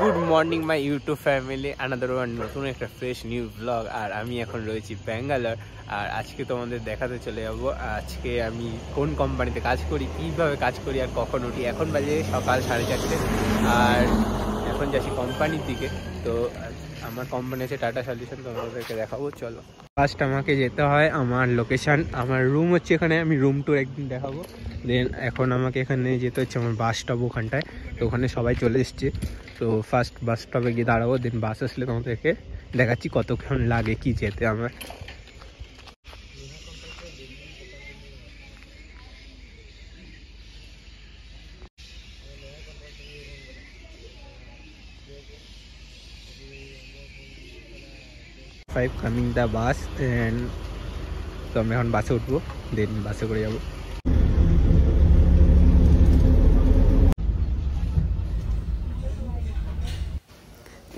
Good morning my YouTube family, another one নতুন একটা fresh new blog. আর আমি এখন রয়েছি ব্যাঙ্গালোর। আর আজকে তোমাদের দেখাতে চলে যাব আজকে আমি কোন কোম্পানিতে কাজ করি, কীভাবে কাজ করি আর কখন উঠি। এখন বাজে সকাল 4:30, আর এখন যাচ্ছি কোম্পানির দিকে। তো আমার কোম্পানি আছে টাটা সলিউশন, তোমাদেরকে দেখাবো, চলো। ফার্স্ট আমাকে যেতে হয় আমার লোকেশান, আমার রুম হচ্ছে এখানে, আমি রুম ট্যুর একদিন দেখাবো। দেন এখন আমাকে এখানে যেতে হচ্ছে আমার বাস স্টপ ওখানটায়। তো ওখানে সবাই চলে এসছে, তো ফার্স্ট বাস স্টপে গিয়ে দাঁড়াবো। দেন বাস আসলে তোমাদেরকে দেখাচ্ছি কতক্ষণ লাগে কি যেতে আমার। 5 কামিং দ্য বাস। দেন তো আমরা এখন বাসে উঠবো, দেন বাসে করে যাবো।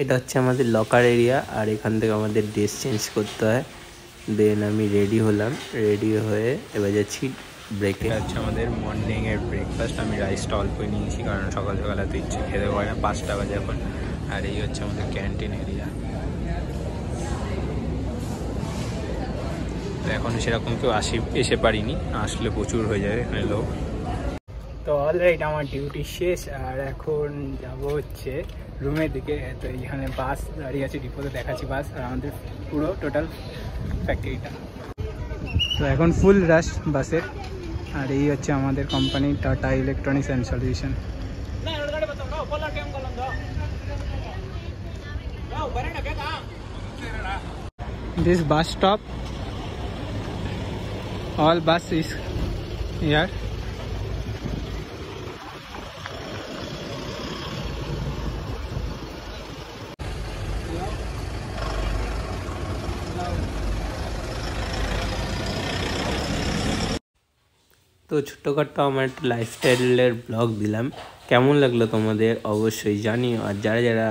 এটা হচ্ছে আমাদের লকার এরিয়া, আর এখান থেকে আমাদের ড্রেস চেঞ্জ করতে হয়। দেন আমি রেডি হলাম, রেডি হয়ে এবার যাচ্ছি ব্রেকে। হচ্ছে আমাদের মর্নিংয়ের ব্রেকফাস্ট। আমি রাইসটা অল্পই নিয়েছি, কারণ সকাল সকাল এত ইচ্ছে খেতে পারে না, 5টা বাজে এখন। আর এই হচ্ছে আমাদের ক্যান্টিন এরিয়া। তো এখন সেরকম কেউ এসে পারিনি, আসলে প্রচুর হয়ে যাবে এখানে লোক। তো অলরাইট আমার ডিউটি শেষ, আর এখন যাব হচ্ছে রুমের দিকে। তো এইখানে বাস দাঁড়িয়ে আছে, ডিপোতে দেখাচ্ছি বাস, আর আমাদের পুরো টোটাল ফ্যাক্টরিটা। তো এখন ফুল রাশ বাসের। আর এই হচ্ছে আমাদের company tata electronics and solution. This bus stop, all bus is here. তো ছোট্টখাট্টো আমার একটা লাইফস্টাইলের ব্লগ দিলাম, কেমন লাগলো তোমাদের অবশ্যই জানিও। আর যারা যারা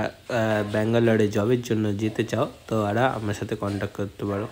ব্যাঙ্গালোরে জবের জন্য যেতে চাও তো ওরা আমার সাথে কন্ট্যাক্ট করতে পারো।